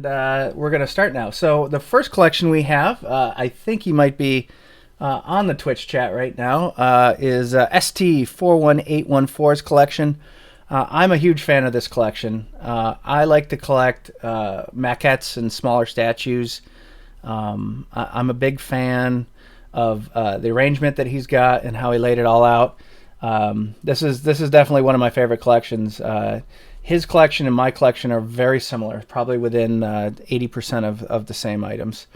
And we're going to start now. So the first collection we have, I think you might be on the Twitch chat right now, is ST41814's collection. I'm a huge fan of this collection. I like to collect maquettes and smaller statues. I'm a big fan of the arrangement that he's got and how he laid it all out. This is definitely one of my favorite collections. His collection and my collection are very similar, probably within 80% of the same items.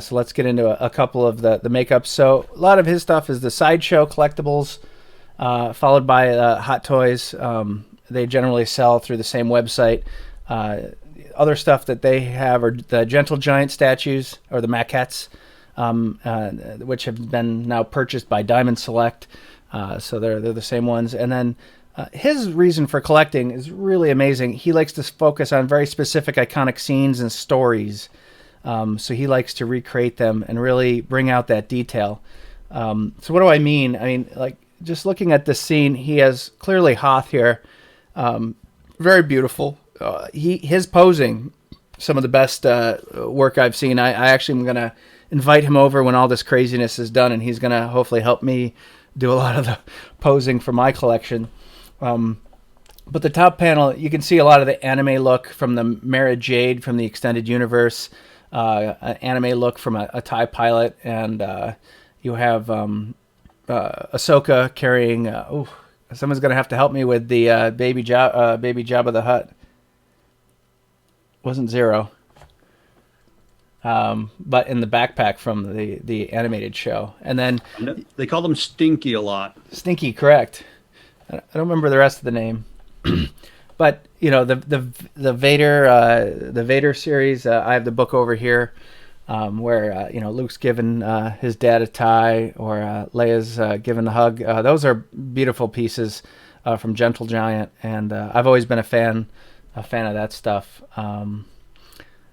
So let's get into a couple of the makeups. So a lot of his stuff is the Sideshow collectibles, followed by Hot Toys. They generally sell through the same website. Other stuff that they have are the Gentle Giant statues, or the maquettes, which have been now purchased by Diamond Select. So they're the same ones. And then his reason for collecting is really amazing. He likes to focus on very specific iconic scenes and stories. So he likes to recreate them and really bring out that detail. So what do I mean? I mean, like, just looking at this scene, he has clearly Hoth here. Very beautiful. His posing, some of the best work I've seen. I actually am going to invite him over when all this craziness is done, and he's going to hopefully help me do a lot of the posing for my collection. But the top panel, you can see a lot of the anime look from the Mara Jade from the Extended Universe, an anime look from a TIE pilot, and you have Ahsoka carrying... someone's going to have to help me with the baby Jabba the Hutt. Wasn't Zero. But in the backpack from the animated show. And then... They call them Stinky a lot. Stinky, correct. I don't remember the rest of the name. But, you know, the Vader series, I have the book over here, where, Luke's given his dad a tie, or Leia's given the hug. Those are beautiful pieces from Gentle Giant, and I've always been a fan of that stuff.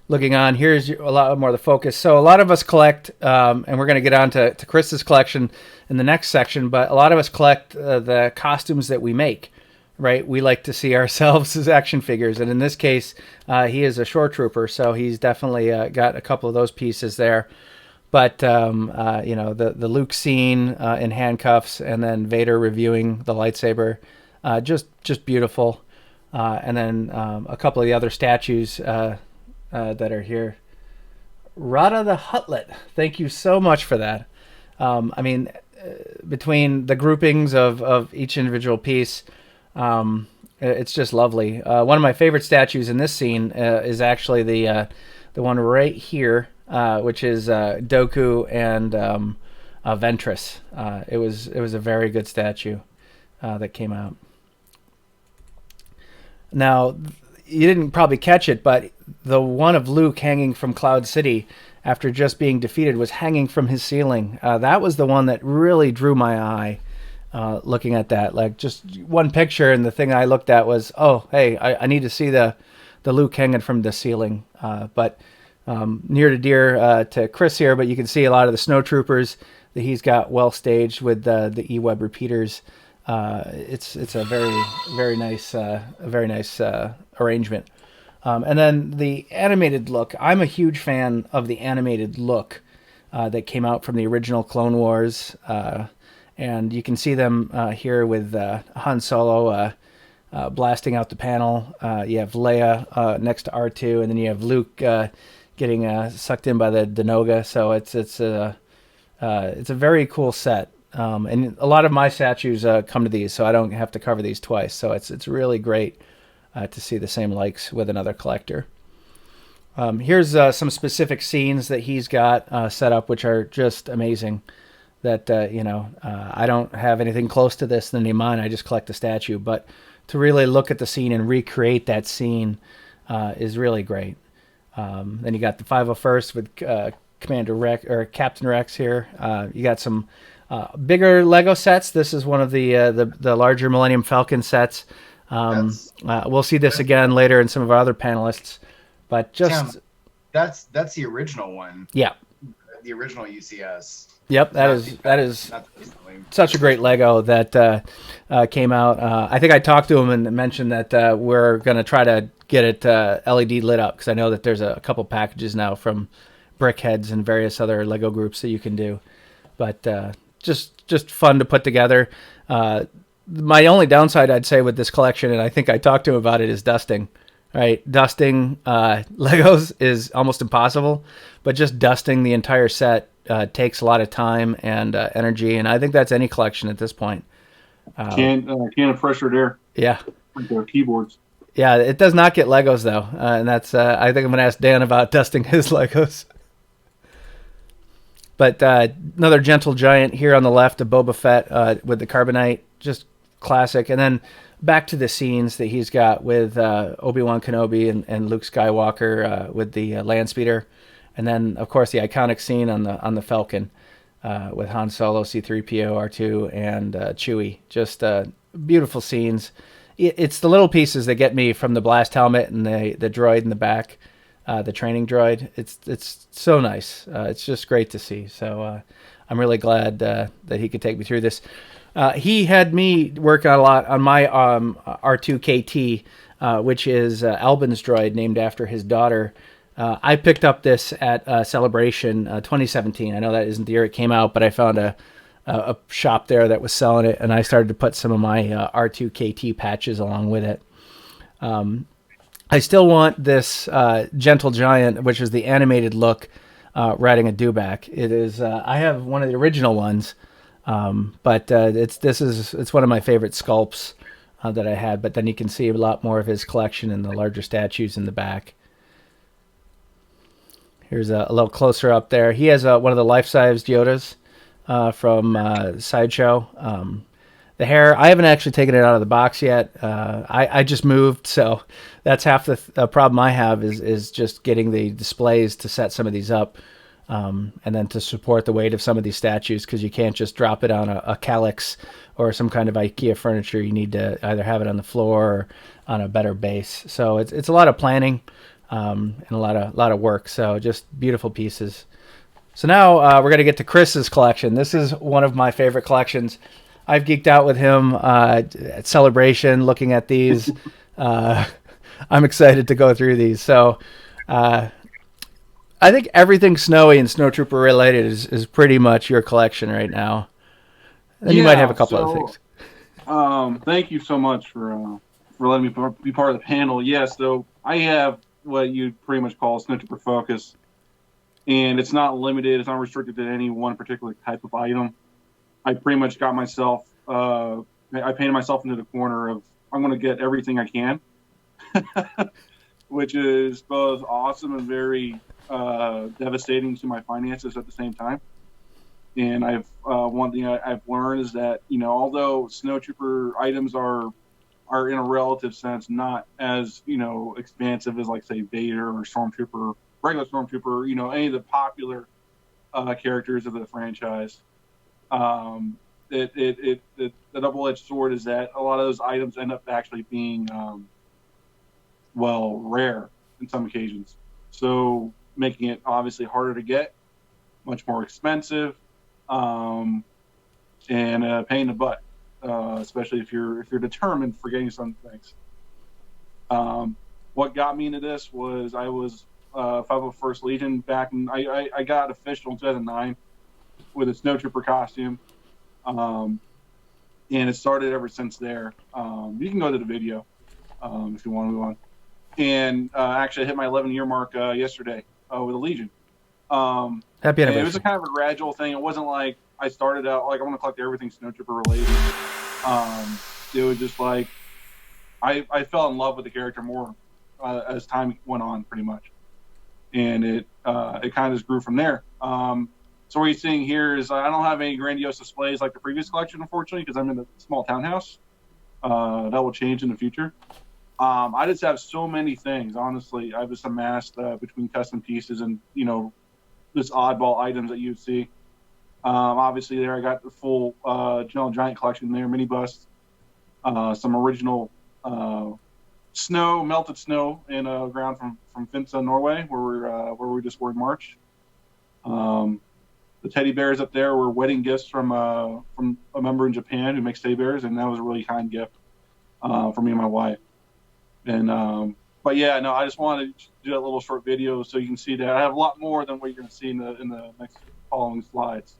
Looking on, here's a lot more of the focus. So a lot of us collect, and we're going to get on to Chris's collection in the next section, but a lot of us collect the costumes that we make, right? We like to see ourselves as action figures, and in this case, he is a shore trooper, so he's definitely got a couple of those pieces there. But, the Luke scene in handcuffs, and then Vader reviewing the lightsaber, just beautiful. And then a couple of the other statues that are here. Rada the Huttlet, thank you so much for that. Between the groupings of each individual piece, it's just lovely. One of my favorite statues in this scene is actually the one right here, which is Dooku and Ventress. It was a very good statue that came out. Now, you didn't probably catch it, but the one of Luke hanging from Cloud City after just being defeated was hanging from his ceiling. That was the one that really drew my eye, looking at that. Like, just one picture, and the thing I looked at was, oh, hey, I need to see the Luke hanging from the ceiling. But near to dear to Chris here, but you can see a lot of the snowtroopers that he's got well staged with the E-Web repeaters. It's a very nice arrangement. And then the animated look. I'm a huge fan of the animated look that came out from the original Clone Wars. And you can see them here with Han Solo blasting out the panel. You have Leia next to R2, and then you have Luke getting sucked in by the Denoga. So it's a very cool set. And a lot of my statues come to these, so I don't have to cover these twice. So it's really great to see the same likes with another collector. Here's some specific scenes that he's got set up, which are just amazing. That I don't have anything close to this in any of mine. I just collect the statue, but to really look at the scene and recreate that scene is really great. Then you got the 501st with Commander Rex or Captain Rex here. You got some bigger Lego sets. This is one of the larger Millennium Falcon sets. We'll see this again later in some of our other panelists, but just Tim, that's the original one. Yeah, the original UCS. Yep, Not the that is not the recently. such a great Lego that came out. I think I talked to him and mentioned that we're going to try to get it LED lit up because I know that there's a couple packages now from Brickheads and various other Lego groups that you can do. But just fun to put together. My only downside I'd say with this collection, and I think I talked to him about it, is dusting. Right, dusting Legos is almost impossible, but just dusting the entire set takes a lot of time and energy, and I think that's any collection at this point. Can of pressure air, Yeah, like their keyboards. yeah, it does not get Legos though, and that's I think I'm gonna ask Dan about dusting his Legos. But another gentle giant here on the left of Boba Fett with the carbonite, just classic. And then back to the scenes that he's got with Obi-Wan Kenobi and Luke Skywalker with the land speeder, and then of course the iconic scene on the Falcon with Han Solo, C-3PO, R2, and Chewie. Just beautiful scenes. It's the little pieces that get me from the blast helmet and the droid in the back. The training droid. It's so nice. It's just great to see. So I'm really glad that he could take me through this. He had me work on a lot on my R2KT, which is Albin's droid named after his daughter. I picked up this at Celebration 2017. I know that isn't the year it came out, but I found a shop there that was selling it, and I started to put some of my R2KT patches along with it. I still want this Gentle Giant, which is the animated look, riding a dewback. It is. I have one of the original ones, but it's one of my favorite sculpts that I had. But then you can see a lot more of his collection in the larger statues in the back. Here's a little closer up there. He has one of the life-sized Yodas from Sideshow. The hair, I haven't actually taken it out of the box yet. I just moved, so that's half the problem I have is just getting the displays to set some of these up, and then to support the weight of some of these statues, because you can't just drop it on a calyx or some kind of IKEA furniture. You need to either have it on the floor or on a better base. So it's a lot of planning and a lot of work. So just beautiful pieces. So now we're going to get to Chris's collection. This is one of my favorite collections. I've geeked out with him at Celebration looking at these. I'm excited to go through these. So I think everything snowy and Snowtrooper related is pretty much your collection right now. And you might have a couple other things. Thank you so much for letting me be part of the panel. Yes, so I have what you'd pretty much call a Snowtrooper focus. And it's not limited. It's not restricted to any one particular type of item. I pretty much got myself, I painted myself into the corner of, I'm going to get everything I can, which is both awesome and very devastating to my finances at the same time. And one thing I've learned is that, although Snowtrooper items are in a relative sense not as, expansive as, like, say, Vader or Stormtrooper, regular Stormtrooper, any of the popular characters of the franchise. The double-edged sword is that a lot of those items end up actually being, rare in some occasions. So making it obviously harder to get, much more expensive, and a pain in the butt, especially if you're determined for getting some things. What got me into this was I was 501st Legion back in, I got official in 2009 with a Snowtrooper costume, and it started ever since there. You can go to the video if you want to move on. And actually, I hit my 11-year mark yesterday with a Legion. Happy anniversary. It was a kind of a gradual thing. It wasn't like I started out like I want to collect everything Snowtrooper related. It was just like I fell in love with the character more as time went on, pretty much, and it kind of just grew from there. So what you're seeing here is I don't have any grandiose displays like the previous collection, unfortunately, because I'm in a small townhouse. That will change in the future. I just have so many things, honestly. I've just amassed between custom pieces and, just oddball items that you'd see. Obviously, there I got the full Gentle Giant collection there, mini busts, some original melted snow in ground from Finse, Norway, where we just were in March. The teddy bears up there were wedding gifts from a member in Japan who makes teddy bears, and that was a really kind gift for me and my wife. And but yeah, no, I just wanted to do a little short video so you can see that I have a lot more than what you're going to see in the next following slides.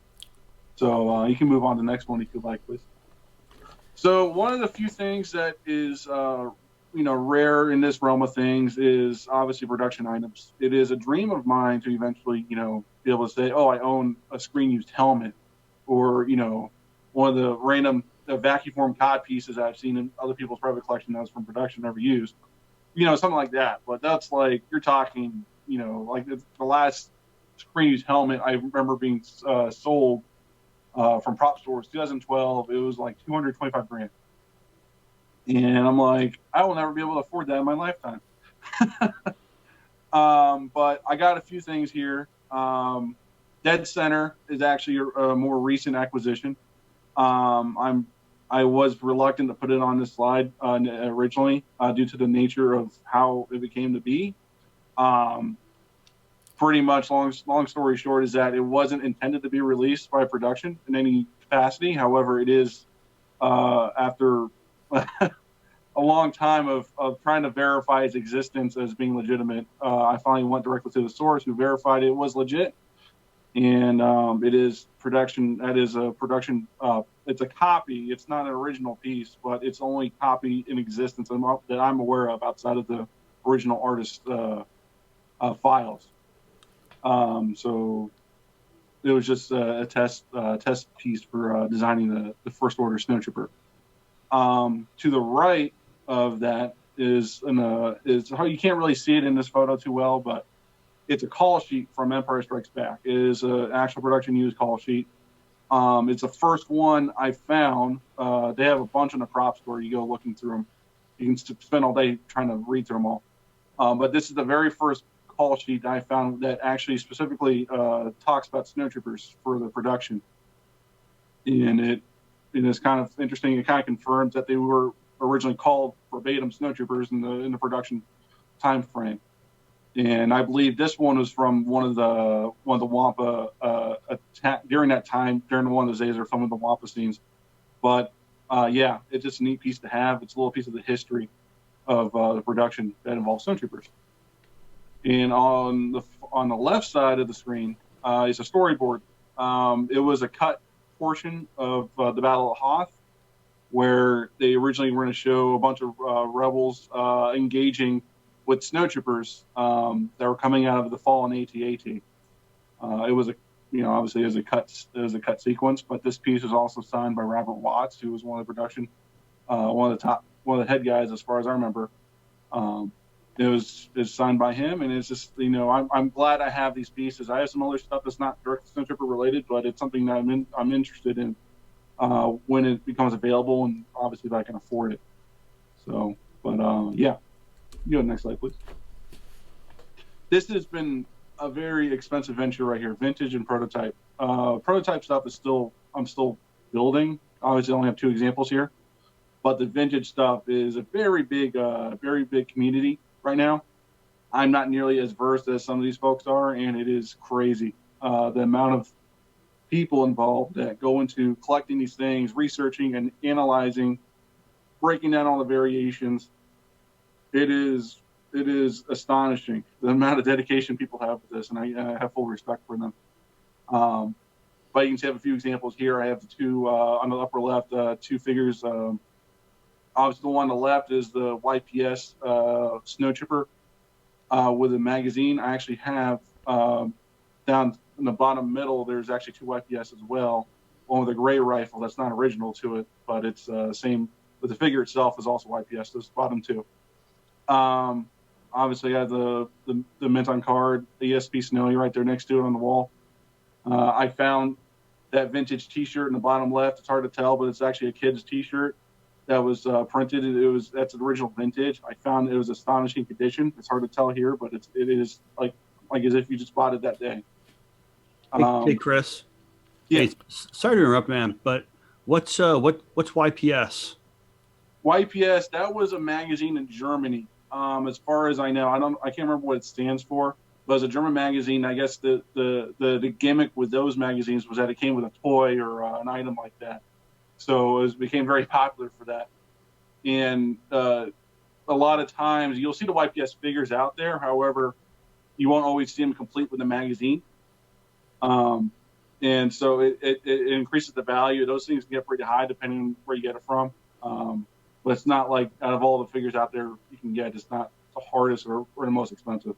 So you can move on to the next one if you'd like, please. So one of the few things that is rare in this realm of things is obviously production items. It is a dream of mine to eventually be able to say, oh, I own a screen used helmet, or one of the random vacuum form COD pieces I've seen in other people's private collection that was from production never used, something like that. But that's like, you're talking, like the last screen used helmet I remember being sold from prop stores 2012. It was like 225 grand. And I'm like, I will never be able to afford that in my lifetime. But I got a few things here. Dead Center is actually a more recent acquisition. I was reluctant to put it on this slide originally due to the nature of how it became to be. Pretty much, long story short, is that it wasn't intended to be released by production in any capacity. However, it is after a long time of trying to verify its existence as being legitimate. I finally went directly to the source who verified it was legit. And it is production. That is a production. It's a copy. It's not an original piece, but it's the only copy in existence that I'm aware of outside of the original artist files. So it was just a test piece for designing the First Order Snowtrooper. To the right of that is how you can't really see it in this photo too well, but it's a call sheet from Empire Strikes Back. It is an actual production used call sheet. It's the first one I found. They have a bunch in the prop store. You go looking through them. You can spend all day trying to read through them all. But this is the very first call sheet I found that actually specifically talks about snowtroopers for the production. And it is kind of interesting. It kind of confirms that they were originally called verbatim snowtroopers in the production time frame. And I believe this one was from one of the Wampa attack during that time, during one of those days, or some of the Wampa scenes. But yeah, it's just a neat piece to have. It's a little piece of the history of the production that involves snowtroopers. And on the left side of the screen is a storyboard. It was a cut portion of the Battle of Hoth, where they originally were going to show a bunch of rebels engaging with snowtroopers that were coming out of the fallen AT-AT. It was obviously it was a cut sequence, but this piece was also signed by Robert Watts, who was one of the production, one of the head guys as far as I remember. It's signed by him, and it's just I'm glad I have these pieces. I have some other stuff that's not direct snowtrooper related, but it's something that I'm interested in when it becomes available, and obviously if I can afford it. So, but yeah. You go to the next slide, please. This has been a very expensive venture right here, vintage and prototype. Prototype stuff I'm still building. Obviously, I only have 2 examples here, but the vintage stuff is a very big community right now. I'm not nearly as versed as some of these folks are, and it is crazy the amount of people involved that go into collecting these things, researching and analyzing, breaking down all the variations. It is astonishing the amount of dedication people have with this, and I have full respect for them. But you can see I have a few examples here. I have the 2 on the upper left, 2 figures. Obviously, the one on the left is the YPS snowtrooper with a magazine. I actually have down in the bottom middle, there's actually 2 YPS as well. One with a gray rifle that's not original to it, but it's same. But the figure itself is also YPS. Those bottom 2. Obviously, I have the mint on card, the ESP Snowy right there next to it on the wall. I found that vintage T-shirt in the bottom left. It's hard to tell, but it's actually a kid's T-shirt that was printed. That's an original vintage. I found it was astonishing condition. It's hard to tell here, but it is like as if you just bought it that day. Hey Chris. Yeah. Hey, sorry to interrupt, man, but what's YPS? YPS, that was a magazine in Germany. As far as I know, I can't remember what it stands for. But as a German magazine, I guess the gimmick with those magazines was that it came with a toy or an item like that. So it became very popular for that. And a lot of times you'll see the YPS figures out there. However, you won't always see them complete with the magazine. And so it increases the value. Those things can get pretty high depending on where you get it from. But it's not like out of all the figures out there you can get, it's not the hardest or the most expensive.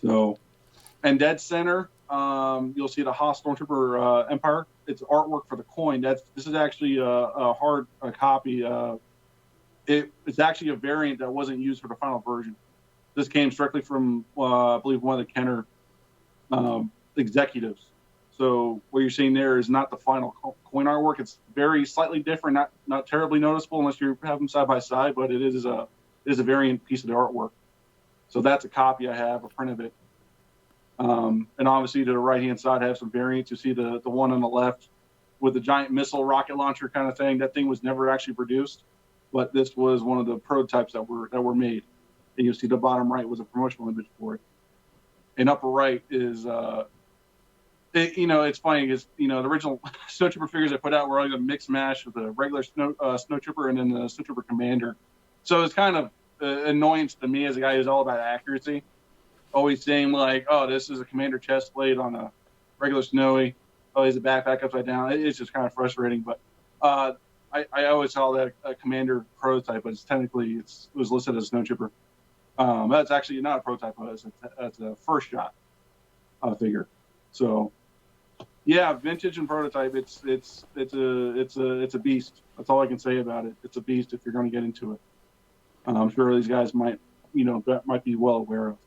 So, and dead center, you'll see the Haas Stormtrooper Empire. It's artwork for the coin. This is actually a hard copy. It's actually a variant that wasn't used for the final version. This came strictly from, I believe, one of the Kenner executives. So what you're seeing there is not the final coin artwork. It's very slightly different, not terribly noticeable unless you have them side by side, but it is a variant piece of the artwork. So that's a copy I have, a print of it. And obviously to the right-hand side, I have some variants. You see the one on the left with the giant missile rocket launcher kind of thing. That thing was never actually produced, but this was one of the prototypes that were made. And you'll see the bottom right was a promotional image for it. And upper right is, it's funny because, the original Snowtrooper figures I put out were like a mixed mash of the regular Snowtrooper and then the Snowtrooper Commander. So it's kind of annoyance to me as a guy who's all about accuracy. Always saying like, oh, this is a Commander chest plate on a regular Snowy. Oh, he's a backpack upside down. It's just kind of frustrating. But I always call that a Commander prototype, but it was listed as a Snowtrooper. That's actually not a prototype, but it's a first shot figure. So, yeah, vintage and prototype. It's a beast. That's all I can say about it. It's a beast if you're going to get into it. I'm sure these guys might be well aware of.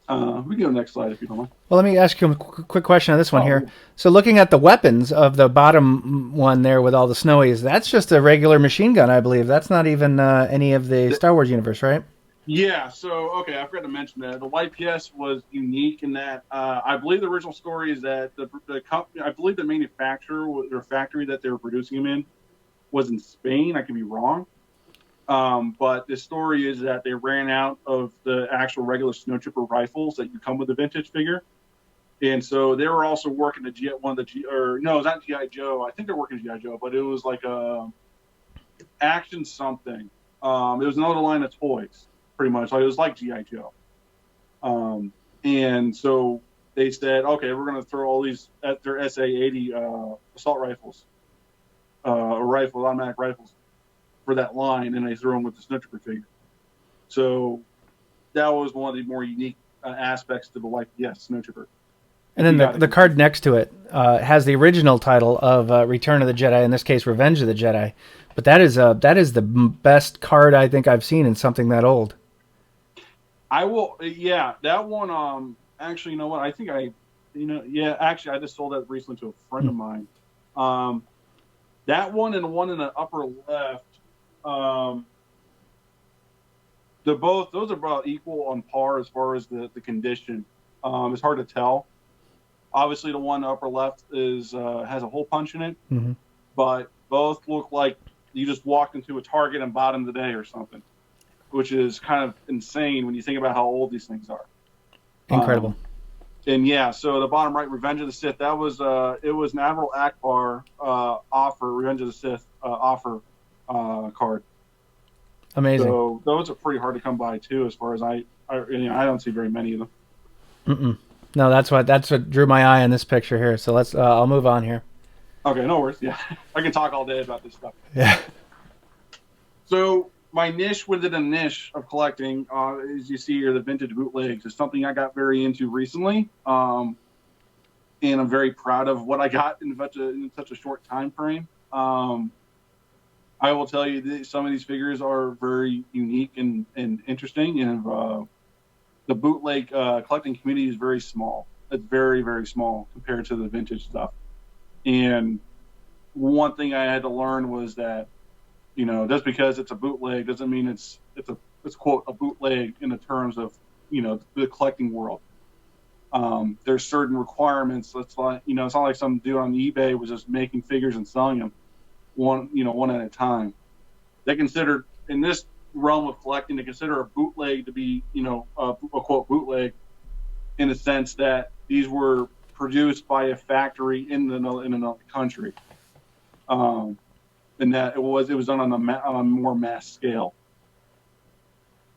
We can go to the next slide if you don't mind. Well, let me ask you a quick question on this one here. So looking at the weapons of the bottom one there with all the snowies, that's just a regular machine gun, I believe. That's not even any of the Star Wars universe, right? Yeah, so, okay, I forgot to mention that. The YPS was unique in that I believe the original story is that the company, I believe the manufacturer or factory that they were producing them in was in Spain. I could be wrong. But the story is that they ran out of the actual regular Snowtrooper rifles that you come with the vintage figure. And so they were also working it's not G.I. Joe. I think they're working G.I. Joe, but it was like a Action something. It was another line of toys, pretty much. Like, it was like G.I. Joe. And so they said, okay, we're going to throw all these at their SA-80 assault rifles, automatic rifles, for that line, and they threw them with the Snowtrooper figure. So that was one of the more unique aspects to the YPS Snowtrooper. And then the card next to it has the original title of Return of the Jedi, in this case, Revenge of the Jedi. But that is the best card I think I've seen in something that old. That one. Actually, you know what? I think actually, I just sold that recently to a friend of mine. That one and the one in the upper left. Those are about equal on par as far as the condition. It's hard to tell. Obviously, the one upper left has a hole punch in it, but both look like you just walked into a Target and bought them today or something, which is kind of insane when you think about how old these things are. Incredible. And yeah, so the bottom right, Revenge of the Sith, that was it was an Admiral Akbar offer, Revenge of the Sith offer card. Amazing. So those are pretty hard to come by too, as far as I don't see very many of them. No, that's what drew my eye on this picture here. So let's I'll move on here. Okay, no worries. Yeah, I can talk all day about this stuff. Yeah. So my niche within a niche of collecting, as you see here, the vintage bootlegs is something I got very into recently, and I'm very proud of what I got in such a short time frame. I will tell you that some of these figures are very unique and interesting, and the bootleg collecting community is very small. It's very, very small compared to the vintage stuff. And one thing I had to learn was that, just because it's a bootleg doesn't mean it's quote a bootleg in the terms of the collecting world. There's certain requirements. It's like it's not like some dude on eBay was just making figures and selling them one at a time. They considered in this realm of collecting to consider a bootleg to be, a quote bootleg, in the sense that these were produced by a factory in another country, and that it was done on a more mass scale,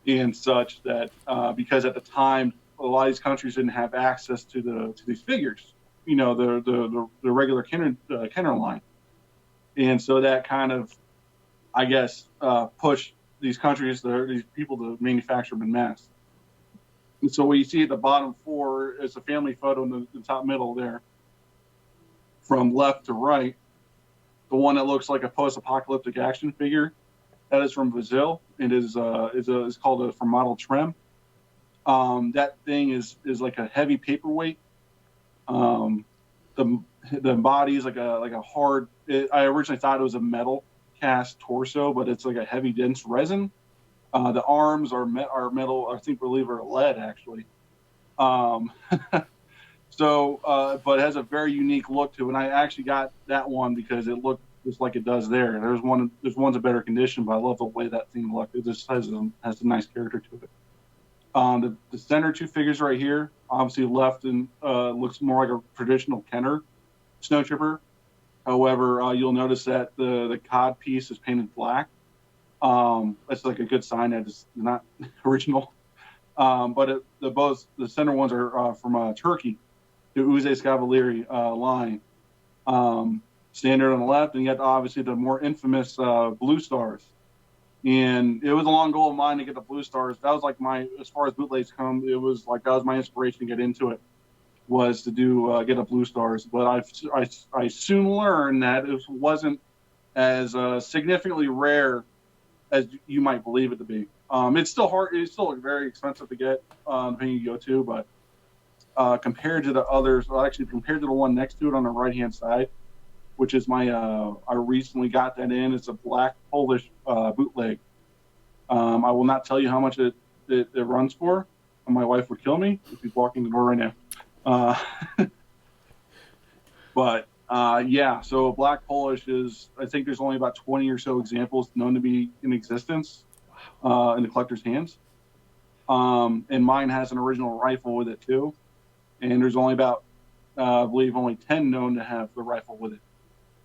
and such that because at the time a lot of these countries didn't have access to these figures, the regular Kenner line, and so that kind of, I guess, pushed these countries, these people, to manufacture them in mass. And so what you see at the bottom four is a family photo in the top middle there, from left to right. The one that looks like a post-apocalyptic action figure, that is from Brazil. It is called a from model Trem. That thing is like a heavy paperweight. The body is like a hard. I originally thought it was a metal cast torso, but it's like a heavy dense resin. The arms are metal. I believe are lead actually. So, but it has a very unique look to it. And I actually got that one because it looked just like it does there. There's one's a better condition, but I love the way that thing looked. It just has a nice character to it. The center two figures right here, obviously left and looks more like a traditional Kenner snowtrooper. However, you'll notice that the cod piece is painted black. That's like a good sign that it's not original. But the center ones are from Turkey, the Uze Cavalieri line. Standard on the left, and you got obviously the more infamous Blue Stars. And it was a long goal of mine to get the Blue Stars. That was like as far as bootlegs come, it was like that was my inspiration to get into it, was to get a Blue Stars. But I soon learned that it wasn't as significantly rare as you might believe it to be. It's still hard. It's still very expensive to get, depending you go to. But compared to the others, actually compared to the one next to it on the right hand side, which is I recently got that in. It's a black Polish bootleg. I will not tell you how much it runs for. My wife would kill me if she's walking the door right now. But yeah, so black Polish is, I think there's only about 20 or so examples known to be in existence in the collector's hands. And mine has an original rifle with it too. And there's only about, I believe, only 10 known to have the rifle with it.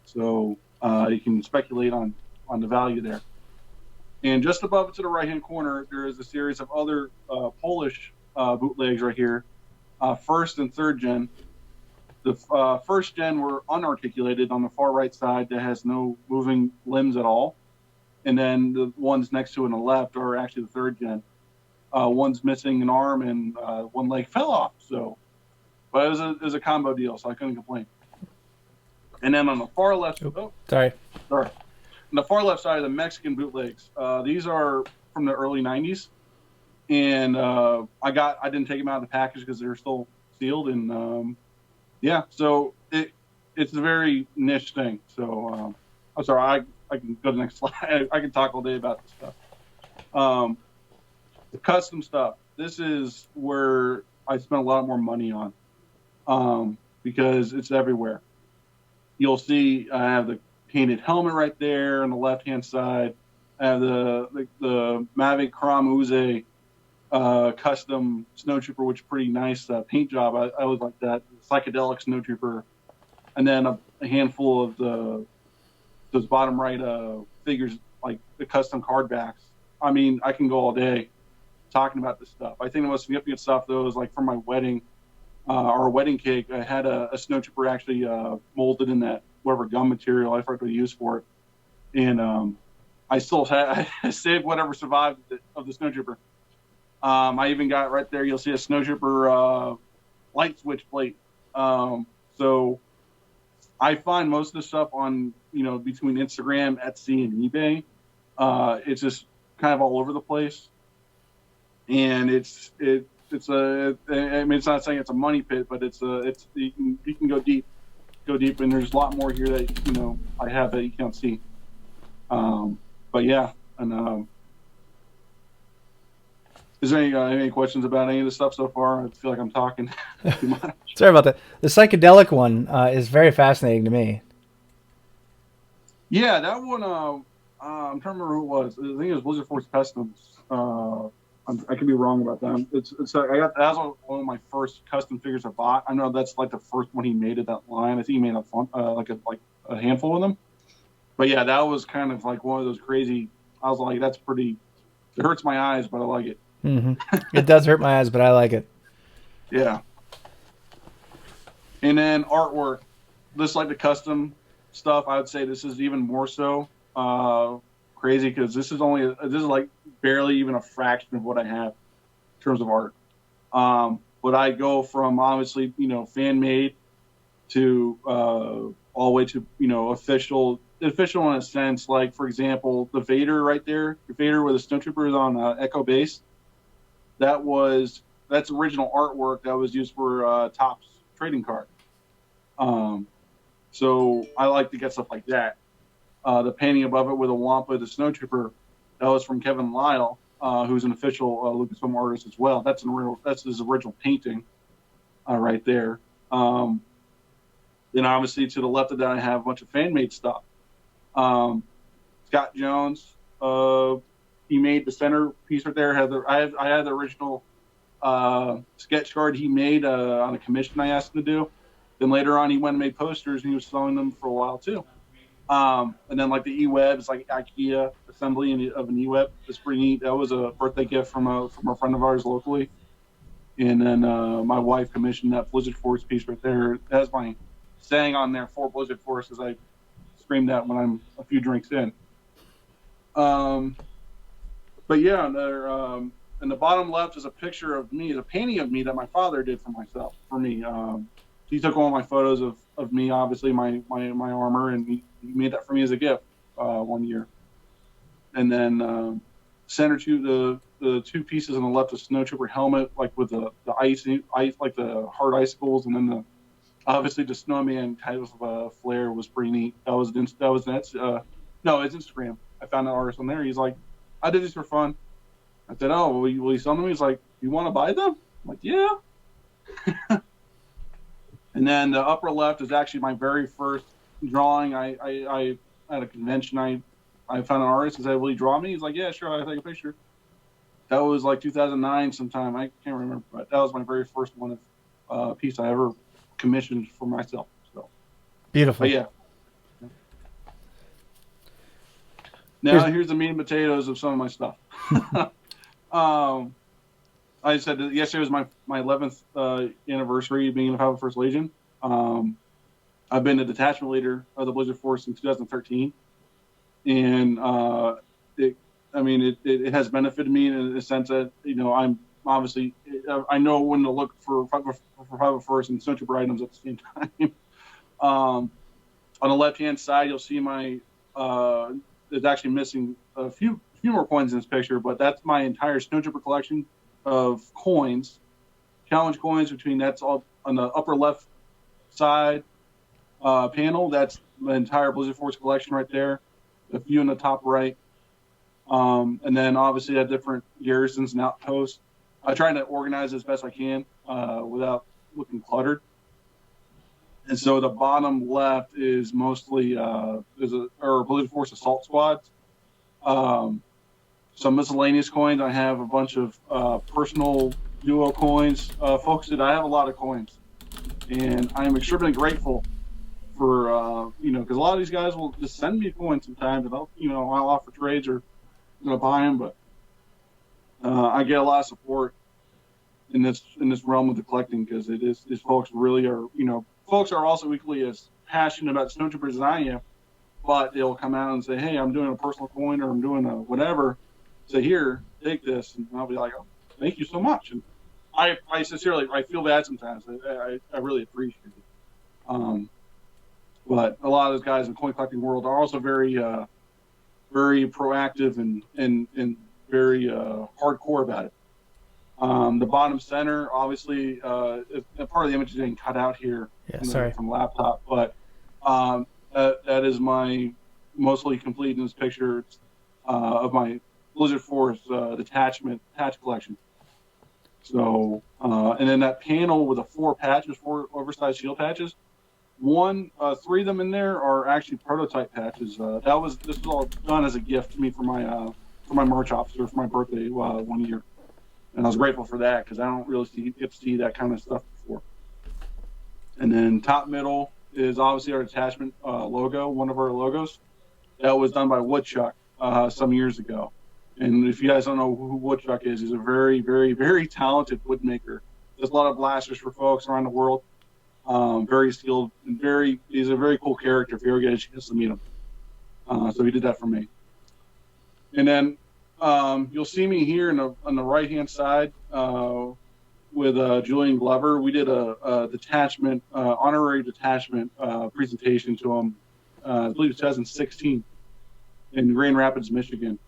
So you can speculate on the value there. And just above it to the right-hand corner, there is a series of other Polish bootlegs right here, first and third gen. The first gen were unarticulated on the far right side that has no moving limbs at all. And then the ones next to it on the left are actually the third gen. One's missing an arm and one leg fell off. So, but it was a combo deal, so I couldn't complain. And then on the far left, sorry. On the far left side of the Mexican bootlegs, these are from the early '90s, and I didn't take them out of the package because they're still sealed, and yeah, so it's a very niche thing. So I'm sorry, I can go to the next slide. I can talk all day about this stuff. The custom stuff. This is where I spent a lot more money on because it's everywhere. You'll see I have the painted helmet right there on the left-hand side. I have the Mavic Crom Uze custom snowtrooper, which is pretty nice paint job. I always like that. Psychedelic snowtrooper. And then a handful of those bottom right figures, like the custom card backs. I mean, I can go all day talking about this stuff. I think the most significant stuff, though, is like for my wedding, our wedding cake, I had a snowtrooper actually molded in that whatever gum material I forgot to use for it, and I saved whatever survived of the snowtrooper. I even got right there. You'll see a snowtrooper light switch plate. So I find most of the stuff on between Instagram, Etsy, and eBay. It's just kind of all over the place, and it's not saying it's a money pit, but you can go deep, and there's a lot more here that I have that you can't see. But yeah, and is there any questions about any of the stuff so far? I feel like I'm talking too much. Sorry about that. The psychedelic one is very fascinating to me. Yeah, that one. I'm trying to remember who it was. I think it was Blizzard Force Customs. I could be wrong about that. I got that was one of my first custom figures I bought. I know that's like the first one he made of that line. I think he made like a handful of them. But yeah, that was kind of like one of those crazy. I was like, that's pretty. It hurts my eyes, but I like it. Hmm. It does hurt my eyes, but I like it. Yeah. And then artwork, just like the custom stuff, I would say this is even more so crazy because this is like barely even a fraction of what I have in terms of art. But I go from obviously fan made to all the way to official in a sense. Like for example, the Vader right there, the Vader with the Snowtroopers on Echo Base. That's original artwork that was used for Topps trading card. So I like to get stuff like that. The painting above it with a Wampa, the Snowtrooper, that was from Kevin Lyle, who's an official Lucasfilm artist as well. That's his original painting right there. Then obviously to the left of that, I have a bunch of fan made stuff. Scott Jones, he made the center piece right there. I had the original sketch card he made on a commission I asked him to do. Then later on, he went and made posters, and he was selling them for a while too. And then like the e-webs, like IKEA assembly of an e-web, is pretty neat. That was a birthday gift from a friend of ours locally. And then my wife commissioned that Blizzard Force piece right there. It has my saying on there for Blizzard Force, as I scream that when I'm a few drinks in. But yeah, in the bottom left is a picture of me, a painting of me that my father did for me. He took all my photos of me, obviously my armor, and he made that for me as a gift one year. And then center to the two pieces on the left, a Snowtrooper helmet, like with the ice, like the hard icicles, and then obviously the snowman type of flare was pretty neat. No, it's Instagram. I found an artist on there. He's like, I did this for fun. I said, oh, will you sell them? He's like, you want to buy them? I'm like, yeah. And then the upper left is actually my very first drawing. I at a convention, I found an artist and said, will you draw me? He's like, yeah, sure, I'll take a picture. That was like 2009 sometime. I can't remember, but that was my very first one of piece I ever commissioned for myself. So Beautiful. But yeah. Now here's the meat and potatoes of some of my stuff. I said that yesterday was my 11th anniversary being in the 501st Legion. I've been a detachment leader of the Blizzard Force since 2013, and it has benefited me in the sense that I'm obviously I know when to look for 501st and Snowtrooper items at the same time. On the left-hand side, you'll see my there's actually missing a few more coins in this picture, but that's my entire Snowtrooper collection of coins, challenge coins. That's all on the upper left side panel. That's the entire Blizzard Force collection right there. A few in the top right, and then obviously I have different garrisons and outposts. I try to organize as best I can without looking cluttered. And so the bottom left is mostly Blizzard Force assault squads. Some miscellaneous coins. I have a bunch of personal duo coins. Folks, I have a lot of coins, and I am extremely grateful for because a lot of these guys will just send me coins sometimes, and I'll offer trades or buy them, but I get a lot of support in this realm of the collecting because these folks really are folks are also equally as passionate about Snowtroopers as I am, but they'll come out and say, hey, I'm doing a personal coin or I'm doing a whatever. Say, here, take this. And I'll be like, oh, thank you so much. And I sincerely, I feel bad sometimes. I really appreciate it. But a lot of those guys in the coin collecting world are also very, very proactive and very hardcore about it. The bottom center, obviously, part of the image is getting cut out here from the laptop, but that is my mostly complete in this picture of my Blizzard Force detachment patch collection. So, and then that panel with the four oversized shield patches, Three of them in there are actually prototype patches. This was all done as a gift to me for my March officer for my birthday 1 year, and I was grateful for that because I don't really get to see that kind of stuff before. And then top middle is obviously our attachment logo, one of our logos that was done by Woodchuck some years ago. And if you guys don't know who Woodchuck is, he's a very, very, very talented wood maker. Does a lot of blasters for folks around the world. Very skilled and he's a very cool character if you ever get a chance to meet him. So he did that for me. And then you'll see me here on the right hand side with Julian Glover. We did a detachment, honorary detachment presentation to him. I believe it was 2016 in Grand Rapids, Michigan.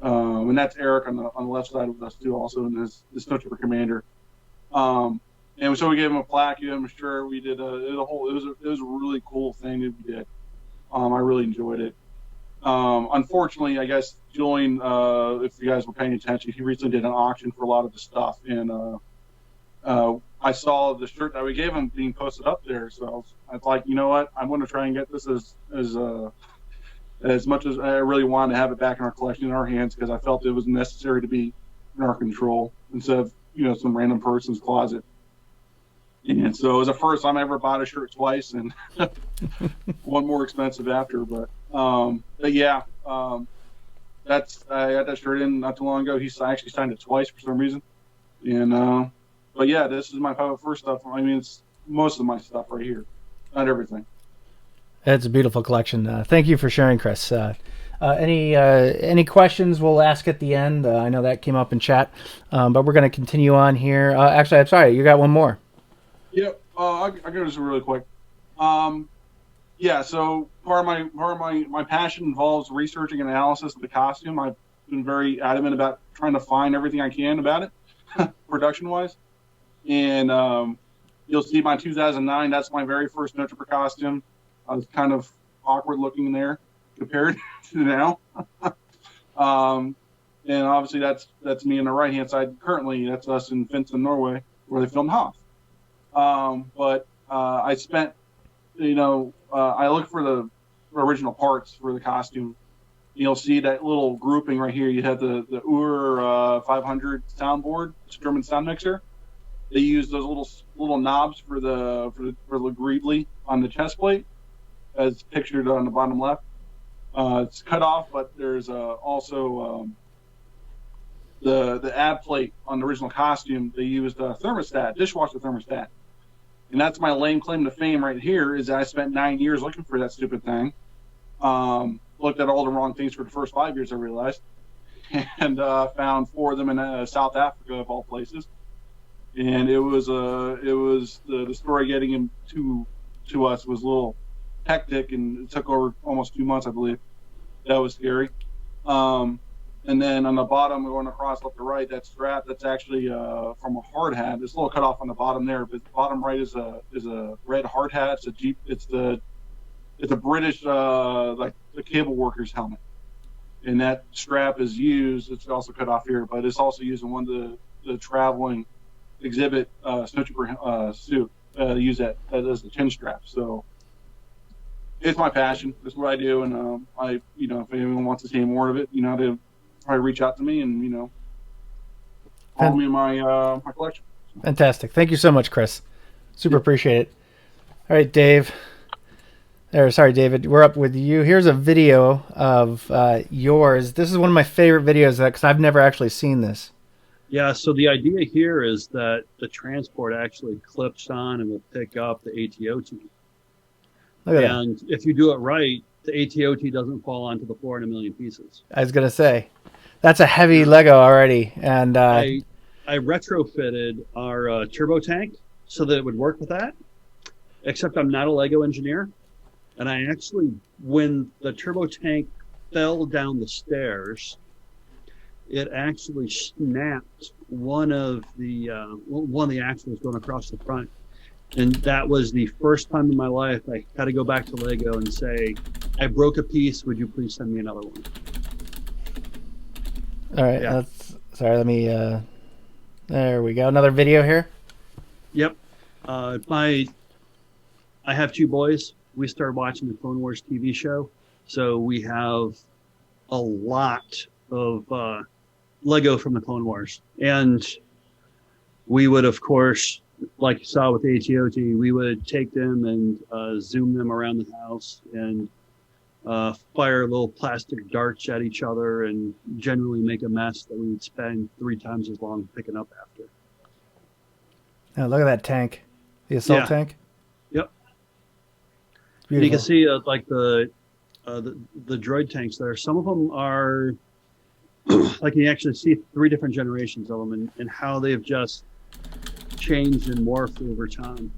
And that's Eric on the left side with us too, also in this Snowtrooper commander. And so we gave him a plaque, gave him a shirt. We did it was a really cool thing that we did. I really enjoyed it. Unfortunately, I guess Julian, if you guys were paying attention, he recently did an auction for a lot of the stuff, and I saw the shirt that we gave him being posted up there. So I was like, you know what, I'm going to try and get this as much as I really wanted to have it back in our collection, in our hands, because I felt it was necessary to be in our control instead of some random person's closet. And so it was the first time I ever bought a shirt twice, and one more expensive after. But yeah, I got that shirt in not too long ago. He actually signed it twice for some reason. And but yeah, this is my first stuff. I mean, it's most of my stuff right here, not everything. It's a beautiful collection. Thank you for sharing, Chris. Any questions we'll ask at the end? I know that came up in chat, but we're going to continue on here. Actually, I'm sorry, you got one more. Yep, I'll go this really quick. Yeah, so part of my passion involves researching and analysis of the costume. I've been very adamant about trying to find everything I can about it, production-wise. And you'll see my 2009. That's my very first Snowtrooper costume. I was kind of awkward looking in there compared to now. And obviously that's me on the right hand side. Currently, that's us in Finland, Norway, where they filmed Hoth. But I spent, I looked for the original parts for the costume. You'll see that little grouping right here. You have the Ur 500 soundboard, it's a German sound mixer. They use those little knobs for the Greedley on the chest plate, as pictured on the bottom left. It's cut off, but there's also the ab plate on the original costume. They used a thermostat, dishwasher thermostat. And that's my lame claim to fame right here, is that I spent 9 years looking for that stupid thing. Looked at all the wrong things for the first 5 years, I realized. And found 4 of them in South Africa, of all places. And it was the story getting him to us was a little hectic, and it took over almost 2 months, I believe. That was scary. And then on the bottom, going across left to right, that strap, that's actually from a hard hat. There's a little cut off on the bottom there, but the bottom right is a red hard hat. It's a Jeep. It's a British like the cable workers helmet, and that strap is used. It's also cut off here, but it's also used in one of the traveling exhibit Snowtrooper suit. Use that as the chin strap. So it's my passion. It's what I do, and if anyone wants to see more of it, they probably reach out to me and follow me in my collection. Fantastic. Thank you so much, Chris. Super appreciate it. All right, Dave. Sorry, David. We're up with you. Here's a video of yours. This is one of my favorite videos because I've never actually seen this. Yeah, so the idea here is that the transport actually clips on and will pick up the ATOT. And if you do it right, the ATOT doesn't fall onto the floor in a million pieces. I was going to say, that's a heavy Lego already. And I retrofitted our turbo tank so that it would work with that, except I'm not a Lego engineer. And I actually, when the turbo tank fell down the stairs, it actually snapped one of the axles going across the front. And that was the first time in my life I had to go back to Lego and say, I broke a piece. Would you please send me another one? All right. Yeah. Sorry, let me... there we go. Another video here. Yep. My I have two boys. We started watching the Clone Wars TV show, so we have a lot of Lego from the Clone Wars, and we would, of course, like you saw with ATOT, we would take them and zoom them around the house and fire little plastic darts at each other and generally make a mess that we would spend 3 times as long picking up after. Oh, look at that tank. The assault tank? Yep. Beautiful. You can see like the droid tanks there. Some of them are like you actually see 3 different generations of them and how they've just changed and morphed over time,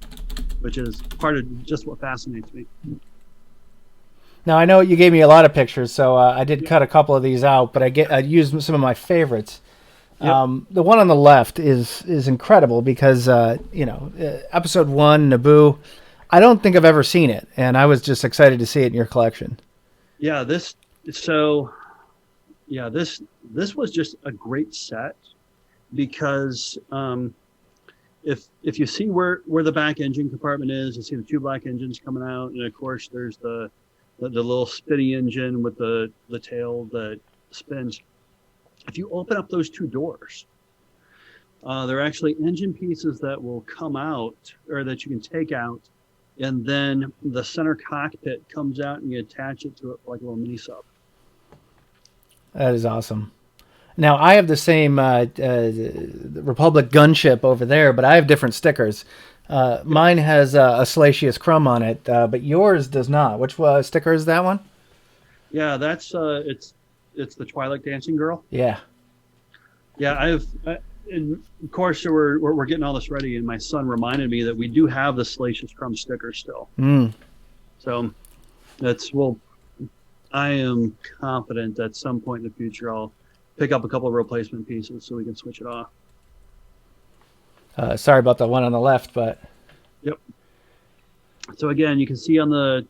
which is part of just what fascinates me. Now, I know you gave me a lot of pictures, so I did cut a couple of these out, but I used some of my favorites. Yep. The one on the left is incredible because, Episode 1, Naboo, I don't think I've ever seen it, and I was just excited to see it in your collection. Yeah, this was just a great set because if you see where the back engine compartment is, you see the 2 black engines coming out, and of course there's the little spinny engine with the tail that spins. If you open up those 2 doors, they're actually engine pieces that will come out or that you can take out, and then the center cockpit comes out and you attach it to it like a little mini sub. That is awesome. Now, I have the same Republic gunship over there, but I have different stickers. Mine has a Salacious Crumb on it, but yours does not. Which sticker is that one? Yeah, that's it's the Twilight Dancing Girl. Yeah. Yeah, and of course we're getting all this ready, and my son reminded me that we do have the Salacious Crumb sticker still. So I am confident that at some point in the future I'll pick up a couple of replacement pieces so we can switch it off. Sorry about the one on the left, but yep. So again, you can see on the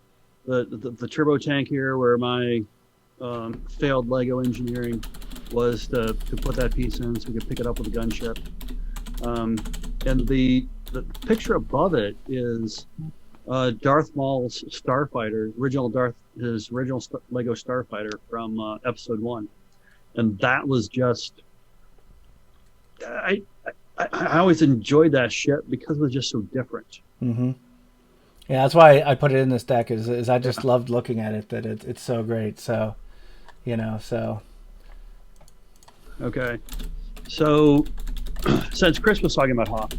turbo tank here where my failed Lego engineering was to put that piece in so we could pick it up with a gunship. And the picture above it is Darth Maul's Starfighter, his original Lego Starfighter from Episode 1, and that was just I always enjoyed that ship because it was just so different. Mm-hmm. Yeah, that's why I put it in this deck. Is I just loved looking at it. That it's so great. So, so. Okay, so since Chris was talking about Hoth,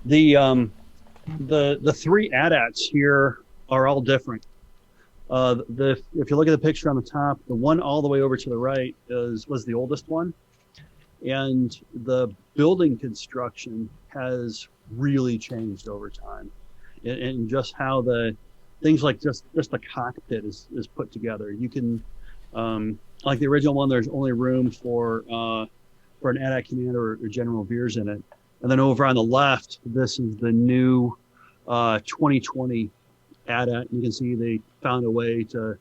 the 3 AT-ATs here are all different. If you look at the picture on the top, the one all the way over to the right was the oldest one, and the building construction has really changed over time, and just how the things like just the cockpit is put together. You can like the original one, there's only room for an AT-AT commander or General Veers in it, and then over on the left, this is the new 2020 AT-AT. You can see they found a way to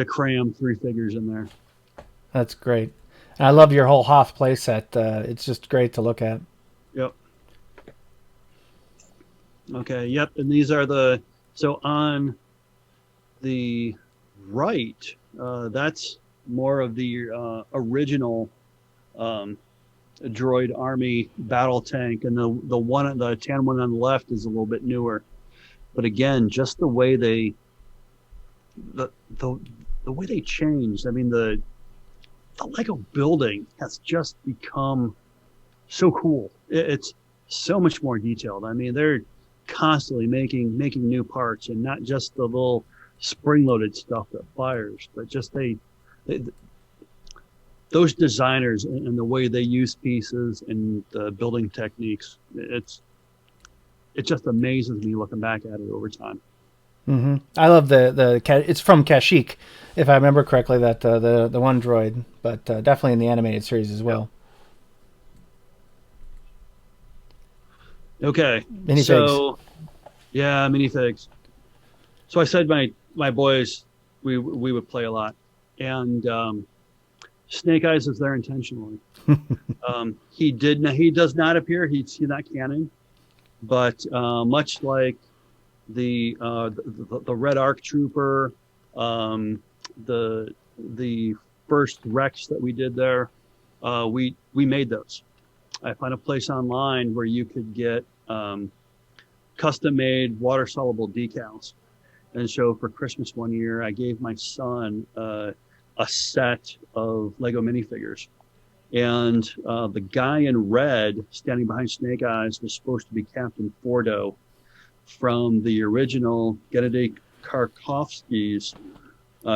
cram 3 figures in there. That's great. And I love your whole Hoth playset. It's just great to look at. Yep. Okay, yep. And these are so on the right, that's more of the original droid army battle tank, and the tan one on the left is a little bit newer. But again, just the way the way they changed. I mean, the Lego building has just become so cool. It's so much more detailed. I mean, they're constantly making new parts, and not just the little spring-loaded stuff that fires, but just those designers and the way they use pieces and the building techniques. It just amazes me looking back at it over time. Mm-hmm. I love it's from Kashyyyk, if I remember correctly, that the one droid, but definitely in the animated series as well. Okay, minifigs. Yeah, minifigs. So I said my boys, we would play a lot, and Snake Eyes is there intentionally. He does not appear. He's not canon, but much like the Red Arc Trooper, the first Rex that we did there. We made those. I found a place online where you could get custom made water soluble decals. And so for Christmas one year, I gave my son a set of Lego minifigures. And the guy in red standing behind Snake Eyes was supposed to be Captain Fordo from the original Gennady Karkovsky's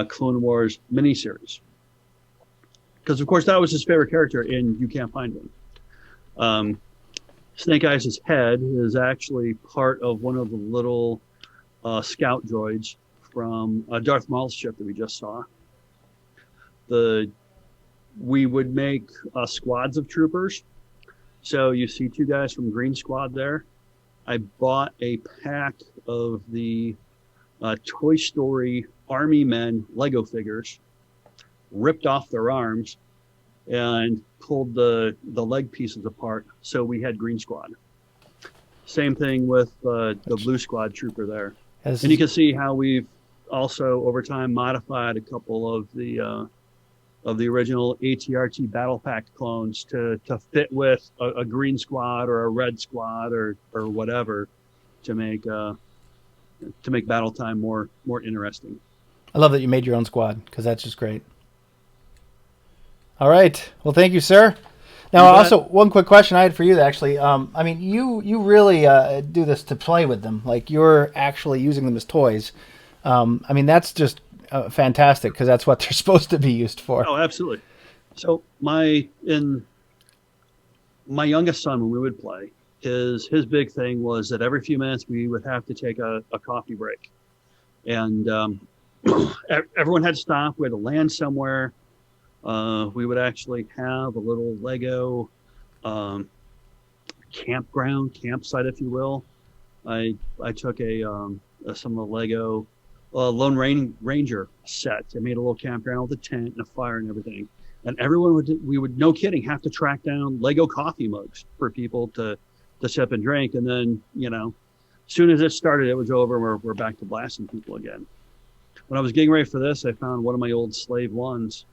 Clone Wars miniseries. Because, of course, that was his favorite character in You Can't Find Him. Snake Eyes' head is actually part of one of the little scout droids from Darth Maul's ship that we just saw. We would make squads of troopers. So you see two guys from Green Squad there. I bought a pack of the Toy Story Army Men Lego figures, ripped off their arms, and pulled the leg pieces apart. So we had Green Squad. Same thing with the Blue Squad trooper there. And you can see how we've also over time modified a couple of the original ATRT Battle Pack clones to fit with a Green Squad or a Red Squad or whatever to make battle time more interesting. I love that you made your own squad because that's just great. All right. Well, thank you, sir. Now, also, one quick question I had for you, actually. I mean, you really do this to play with them. Like, you're actually using them as toys. I mean, that's just fantastic because that's what they're supposed to be used for. Oh, absolutely. So my youngest son, when we would play, his big thing was that every few minutes we would have to take a coffee break. And everyone had to stop. We had to land somewhere. We would actually have a little Lego campsite, if you will. I took some of the Lego Lone Ranger set. I made a little campground with a tent and a fire and everything. And we would, no kidding, have to track down Lego coffee mugs for people to sip and drink. And then, as soon as it started, it was over. We're back to blasting people again. When I was getting ready for this, I found one of my old Slave Ones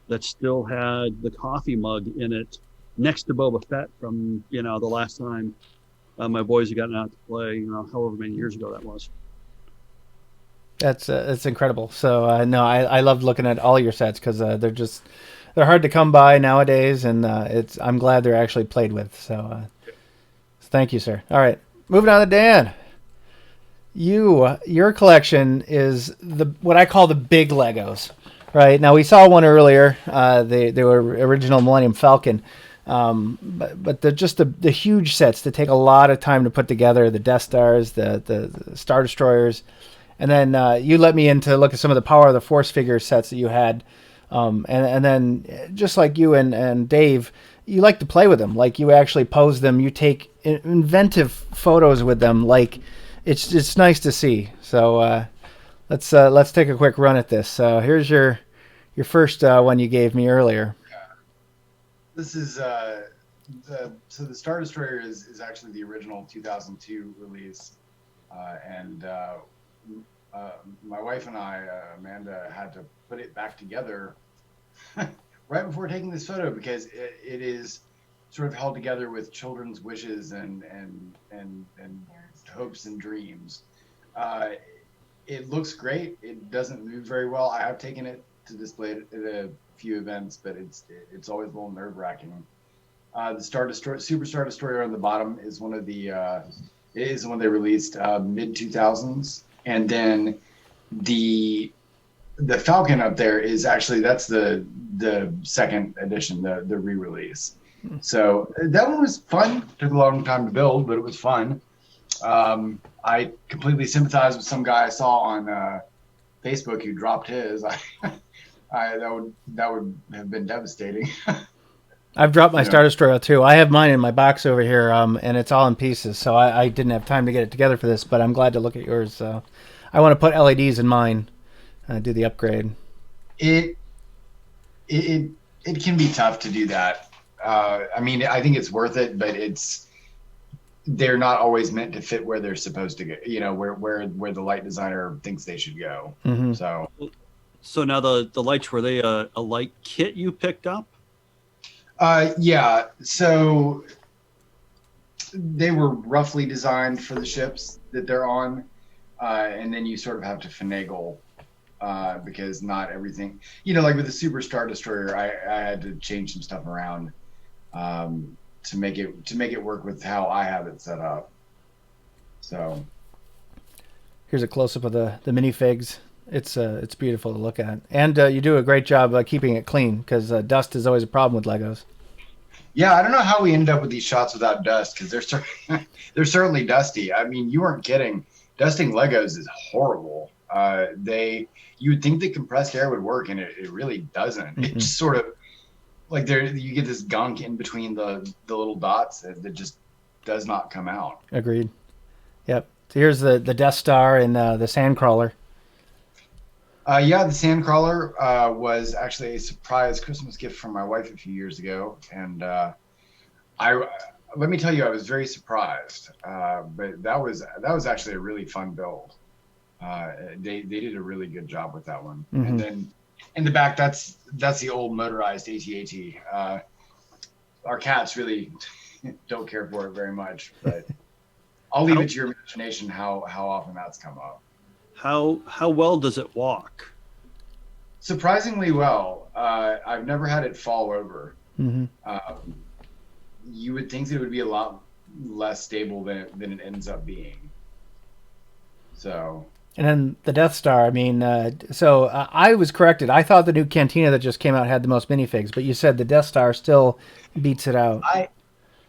that still had the coffee mug in it next to Boba Fett from, the last time my boys had gotten out to play, however many years ago that was. That's incredible. So no, I love looking at all your sets because they're hard to come by nowadays, and I'm glad they're actually played with. So thank you, sir. All right, moving on to Dan. Your collection is what I call the big Legos, right? Now we saw one earlier. They were original Millennium Falcon, but they're just the huge sets that take a lot of time to put together. The Death Stars, the Star Destroyers. And then you let me in to look at some of the Power of the Force figure sets that you had. And then just like you and Dave, you like to play with them. Like you actually pose them. You take inventive photos with them. Like it's nice to see. So let's take a quick run at this. Here's your first one you gave me earlier. Yeah. This is so the Star Destroyer is actually the original 2002 release, and my wife and I, Amanda, had to put it back together right before taking this photo because it is sort of held together with children's wishes and hopes and dreams. It looks great. It doesn't move very well. I have taken it to display it at a few events, but it's always a little nerve-wracking. The Super Star Destroyer on the bottom is one of the one they released mid 2000s. And then the Falcon up there is actually that's the second edition, the re-release. So that one was fun. Took a long time to build, but it was fun. I completely sympathize with some guy I saw on Facebook who dropped his. That would have been devastating. I've dropped my Star Destroyer too. I have mine in my box over here, and it's all in pieces. So I didn't have time to get it together for this, but I'm glad to look at yours. So I want to put LEDs in mine, do the upgrade. It can be tough to do that. I mean, I think it's worth it, but they're not always meant to fit where they're supposed to go. You know, where the light designer thinks they should go. Mm-hmm. So now the lights, were they a light kit you picked up? Yeah. So they were roughly designed for the ships that they're on, and then you sort of have to finagle because not everything. You know, like with the Super Star Destroyer, I had to change some stuff around to make it work with how I have it set up. So here's a close up of the minifigs. It's beautiful to look at, and you do a great job keeping it clean because dust is always a problem with Legos. Yeah, I don't know how we end up with these shots without dust because they're certainly dusty. I mean, you weren't kidding. Dusting Legos is horrible. You would think that compressed air would work, and it really doesn't. Mm-hmm. It just sort of like you get this gunk in between the little dots that just does not come out. Agreed. Yep. So here's the Death Star and the Sandcrawler. Yeah, the Sandcrawler was actually a surprise Christmas gift from my wife a few years ago, and let me tell you, I was very surprised. But that was actually a really fun build. They did a really good job with that one. Mm-hmm. And then in the back, that's the old motorized AT-AT. Our cats really don't care for it very much, but I'll leave it to your imagination how often that's come up. How well does it walk? Surprisingly well. I've never had it fall over. Mm-hmm. You would think that it would be a lot less stable than it ends up being. So. And then the Death Star. I mean, I was corrected. I thought the new Cantina that just came out had the most minifigs, but you said the Death Star still beats it out.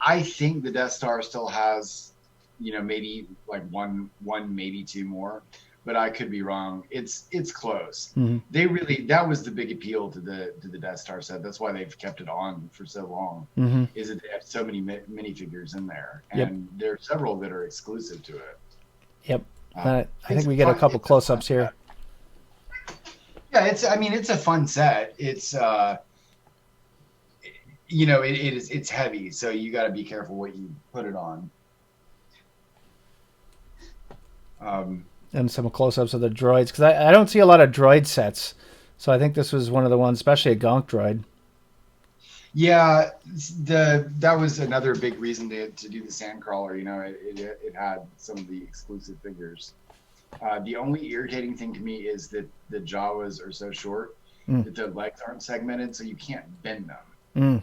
I think the Death Star still has, maybe like one, maybe two more. But I could be wrong. It's close. Mm-hmm. That was the big appeal to the Death Star set. That's why they've kept it on for so long. Mm-hmm. Is that they have so many minifigures in there, and there are several that are exclusive to it. Yep. I think we get a couple close-ups here. Yeah, it's a fun set. It's it's heavy, so you got to be careful what you put it on. And some close-ups of the droids, because I don't see a lot of droid sets, so I think this was one of the ones, especially a Gonk droid. Yeah, that was another big reason to do the Sandcrawler. It had some of the exclusive figures. The only irritating thing to me is that the Jawas are so short that the legs aren't segmented, so you can't bend them.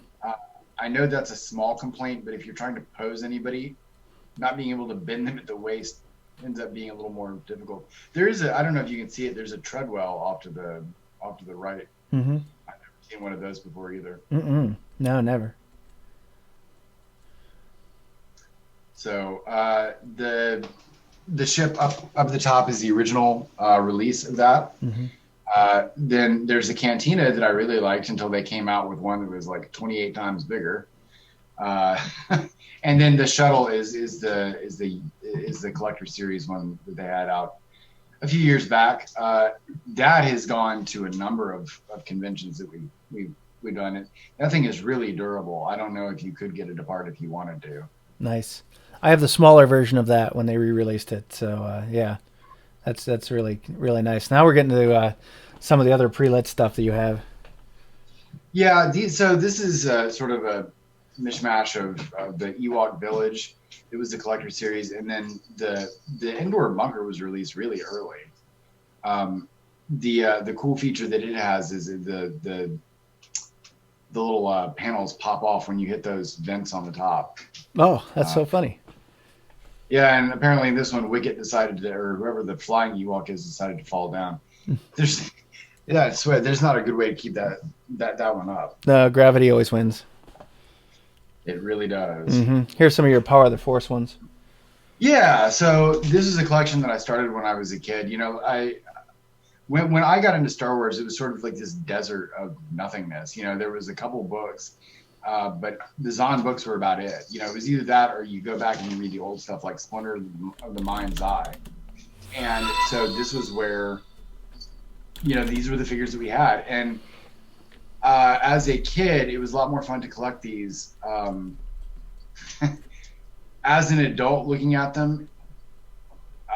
I know that's a small complaint, but if you're trying to pose anybody, not being able to bend them at the waist ends up being a little more difficult. There is I don't know if you can see it, there's a treadwell off to the right. Mm-hmm. I've never seen one of those before either. Mm-mm. No, never. So the ship up at the top is the original release of that. Mm-hmm. Then there's a Cantina that I really liked until they came out with one that was like 28 times bigger. And then the shuttle is the collector series one that they had out a few years back. That has gone to a number of conventions that we've done it. That thing is really durable. I don't know if you could get it apart if you wanted to. Nice. I have the smaller version of that when they re-released it. So yeah, that's really really nice. Now we're getting to some of the other pre-lit stuff that you have. Yeah. So this is sort of a mishmash of the Ewok Village. It was the collector series, and then the indoor bunker was released really early. The cool feature that it has is the little panels pop off when you hit those vents on the top. Oh, that's so funny. Yeah, and apparently in this one, Wicket decided to, or whoever the flying Ewok is, decided to fall down. I swear, there's not a good way to keep that one up. No, gravity always wins. It really does. Mm-hmm. Here's some of your Power of the Force ones. Yeah, so this is a collection that I started when I was a kid. When I got into Star Wars, it was sort of like this desert of nothingness. There was a couple books, but the Zahn books were about it. It was either that or you go back and you read the old stuff like Splinter of the Mind's Eye. And so this was where, these were the figures that we had. And as a kid, it was a lot more fun to collect these as an adult looking at them,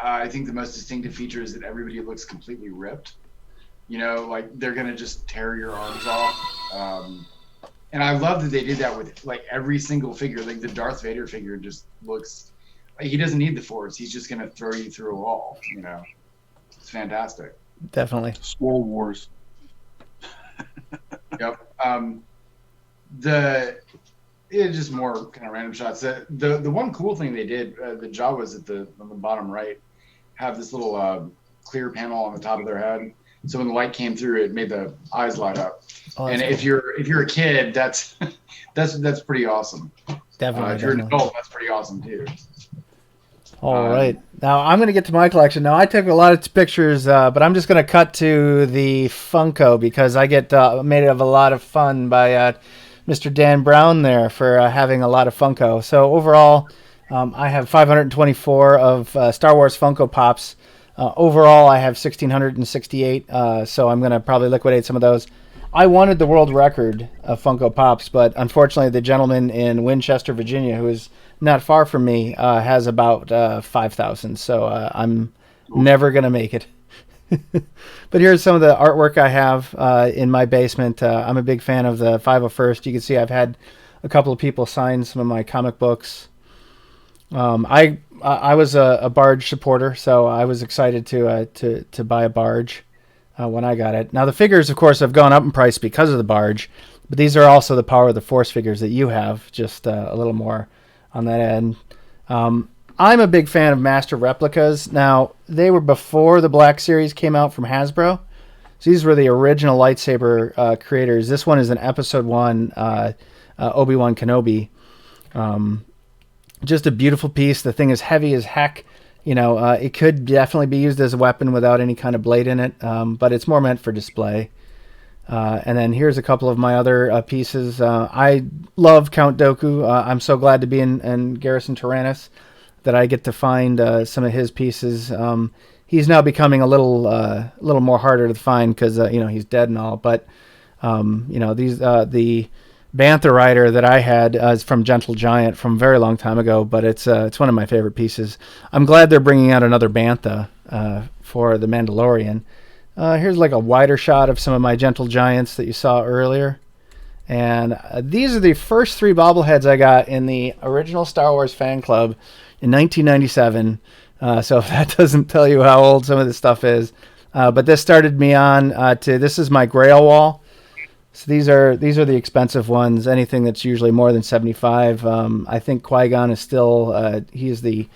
I think the most distinctive feature is that everybody looks completely ripped. You know, like they're gonna just tear your arms off. And I love that they did that with like every single figure. Like the Darth Vader figure just looks like he doesn't need the Force. He's just gonna throw you through a wall. You know, it's fantastic. Definitely. Swole Wars. Yep. It's just more kind of random shots. The one cool thing they did, the Jawas on the bottom right have this little clear panel on the top of their head. So when the light came through, it made the eyes light up. Oh, and cool. if you're a kid, that's pretty awesome. Definitely. If you're an adult, that's pretty awesome too. All right. Now I'm going to get to my collection. Now I took a lot of pictures, but I'm just going to cut to the Funko because I get made of a lot of fun by Mr. Dan Brown there for having a lot of Funko. So overall, I have 524 of Star Wars Funko Pops. Overall, I have 1,668, so I'm going to probably liquidate some of those. I wanted the world record of Funko Pops, but unfortunately the gentleman in Winchester, Virginia, who is not far from me, has about 5,000, so I'm never going to make it. But here's some of the artwork I have in my basement. I'm a big fan of the 501st. You can see I've had a couple of people sign some of my comic books. I was a barge supporter, so I was excited to buy a barge when I got it. Now the figures, of course, have gone up in price because of the barge, but these are also the Power of the Force figures that you have, just a little more on that end. I'm a big fan of Master Replicas. Now, they were before the Black Series came out from Hasbro. So these were the original lightsaber creators. This one is an Episode 1 Obi-Wan Kenobi. Just a beautiful piece. The thing is heavy as heck. You know, it could definitely be used as a weapon without any kind of blade in it, but it's more meant for display. And then here's a couple of my other pieces. I love Count Dooku. I'm so glad to be in Garrison Tyrannus that I get to find some of his pieces. He's now becoming a little more harder to find because he's dead and all. But these the Bantha Rider that I had is from Gentle Giant from a very long time ago, but it's one of my favorite pieces. I'm glad they're bringing out another Bantha for the Mandalorian. Here's like a wider shot of some of my Gentle Giants that you saw earlier. And these are the first 3 bobbleheads I got in the original Star Wars fan club in 1997. So if that doesn't tell you how old some of this stuff is. But this started me on this is my Grail wall. So these are the expensive ones. Anything that's usually more than 75. I think Qui-Gon is still he's the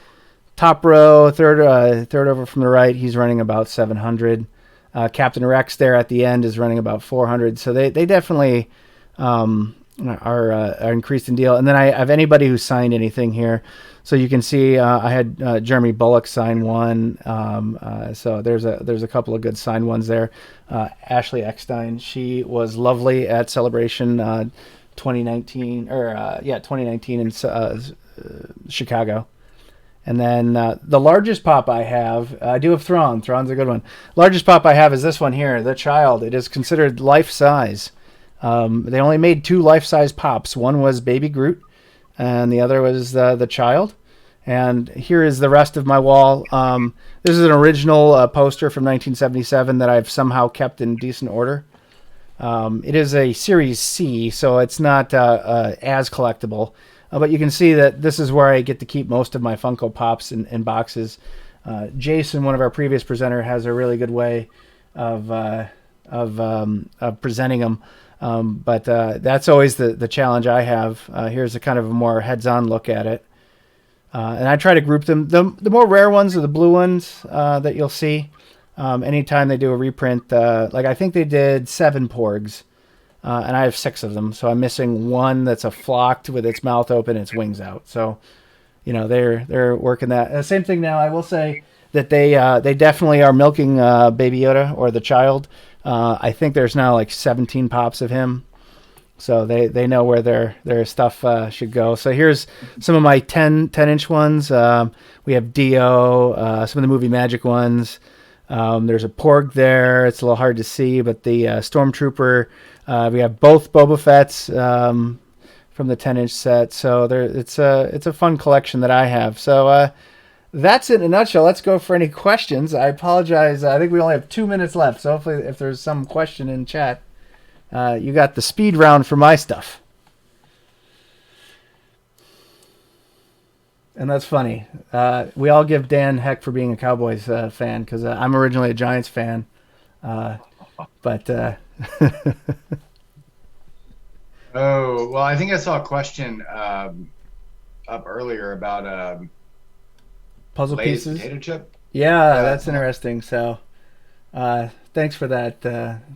top row, third over from the right. He's running about 700. Captain Rex there at the end is running about 400. So they definitely are increased in deal. And then I have anybody who signed anything here. So you can see I had Jeremy Bullock sign one. So there's a couple of good signed ones there. Ashley Eckstein, she was lovely at Celebration 2019 in Chicago. And then the largest pop I have, I do have Thrawn. Thrawn's a good one. Largest pop I have is this one here, The Child. It is considered life-size. They only made 2 life-size pops. One was Baby Groot, and the other was the Child. And here is the rest of my wall. This is an original poster from 1977 that I've somehow kept in decent order. It is a Series C, so it's not as collectible. But you can see that this is where I get to keep most of my Funko Pops in boxes. Jason, one of our previous presenter, has a really good way of presenting them. But that's always the challenge I have. Here's a kind of a more heads-on look at it. And I try to group them. The more rare ones are the blue ones that you'll see. Anytime they do a reprint, like I think they did 7 Porgs. And I have 6 of them, so I'm missing one that's a flocked with its mouth open, its wings out. So, they're working that. Same thing now. I will say that they definitely are milking Baby Yoda or the Child. I think there's now like 17 pops of him, so they know where their stuff should go. So here's some of my 10-inch ones. We have Dio, some of the Movie Magic ones. There's a Porg there. It's a little hard to see, but the Stormtrooper. We have both Boba Fett's from the 10-inch set. So it's a fun collection that I have. So that's it in a nutshell. Let's go for any questions. I apologize. I think we only have 2 minutes left. So hopefully, if there's some question in chat, you got the speed round for my stuff. And that's funny. We all give Dan heck for being a Cowboys fan because I'm originally a Giants fan. But Oh, well, I think I saw a question up earlier about puzzle Lay's pieces. potato chip. Yeah, that's interesting. So, thanks for that.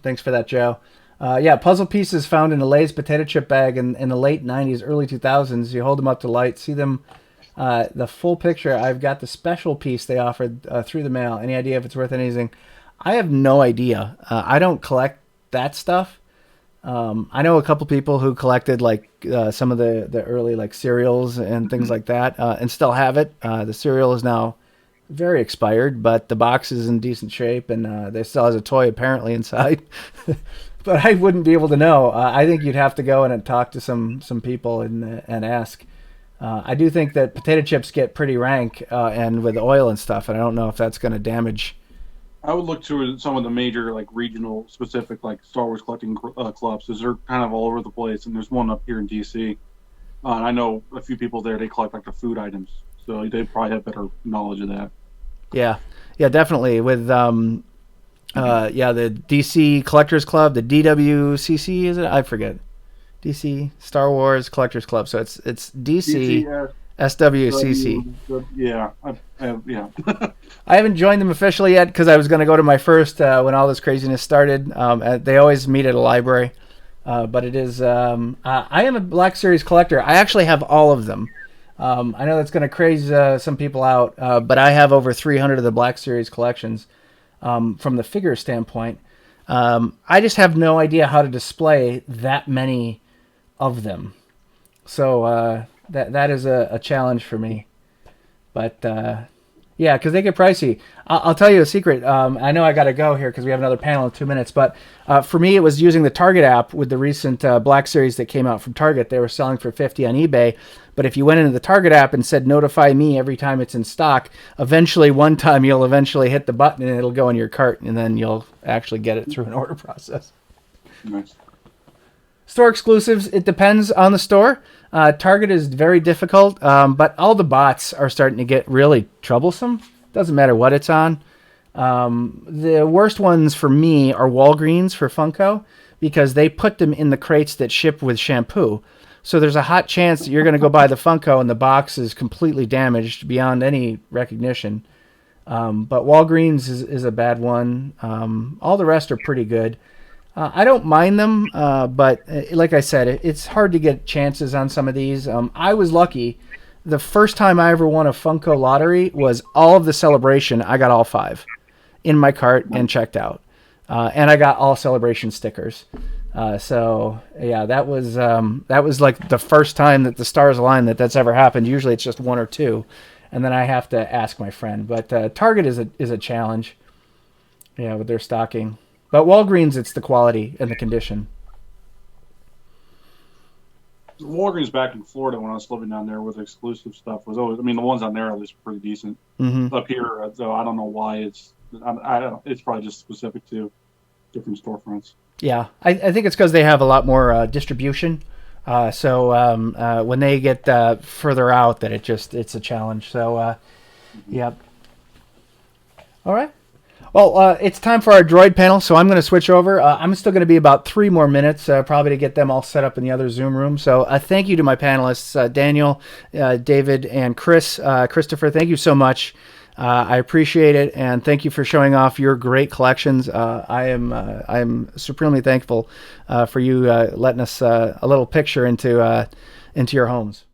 Thanks for that, Joe. Yeah, puzzle pieces found in a Lay's potato chip bag in the late '90s, early 2000s. You hold them up to light, see them. The full picture. I've got the special piece they offered through the mail. Any idea if it's worth anything? I have no idea. I don't collect that stuff. I know a couple people who collected like some of the early like cereals and things like that, and still have it. The cereal is now very expired, but the box is in decent shape, and they still has a toy apparently inside. But I wouldn't be able to know. I think you'd have to go in and talk to some people and ask. I do think that potato chips get pretty rank and with oil and stuff, and I don't know if that's going to damage. I would look to some of the major, like regional specific, like Star Wars collecting clubs, because they're kind of all over the place. And there's one up here in DC. And I know a few people there. They collect like the food items, so they probably have better knowledge of that. Yeah, definitely. With the DC Collectors Club, the DWCC, is it? I forget. DC Star Wars Collectors Club. So it's DC SWCC. Yeah, yeah. I haven't joined them officially yet because I was going to go to my first when all this craziness started. They always meet at a library, but it is. I am a Black Series collector. I actually have all of them. I know that's going to craze some people out, but I have over 300 of the Black Series collections from the figure standpoint. I just have no idea how to display that many of them. So that is a challenge for me. But yeah, because they get pricey. I'll tell you a secret. I know I got to go here because we have another panel in 2 minutes. But for me, it was using the Target app with the recent Black Series that came out from Target. They were selling for $50 on eBay. But if you went into the Target app and said notify me every time it's in stock, eventually one time you'll eventually hit the button and it'll go in your cart, and then you'll actually get it through an order process. Nice. Store exclusives, it depends on the store. Target is very difficult, but all the bots are starting to get really troublesome. Doesn't matter what it's on. The worst ones for me are Walgreens for Funko because they put them in the crates that ship with shampoo. So there's a hot chance that you're going to go buy the Funko and the box is completely damaged beyond any recognition. But Walgreens is a bad one. All the rest are pretty good. I don't mind them, but like I said, it's hard to get chances on some of these. I was lucky. The first time I ever won a Funko lottery was all of the Celebration. I got all 5 in my cart and checked out. And I got all Celebration stickers. So yeah, that was like the first time that the stars aligned that's ever happened. Usually it's just 1 or 2, and then I have to ask my friend. But Target is a challenge. Yeah, with their stocking. But Walgreens, it's the quality and the condition. Walgreens back in Florida when I was living down there with exclusive stuff was always. I mean, the ones on there at least were pretty decent. Mm-hmm. Up here, though, I don't know why it's. I don't. It's probably just specific to different storefronts. Yeah, I think it's because they have a lot more distribution. So when they get further out, that it's a challenge. So, yep. All right. Well, it's time for our droid panel, so I'm going to switch over. I'm still going to be about 3 more minutes, probably to get them all set up in the other Zoom room. So thank you to my panelists, Daniel, David, and Chris. Christopher, thank you so much. I appreciate it, and thank you for showing off your great collections. I'm supremely thankful for you letting us a little picture into your homes.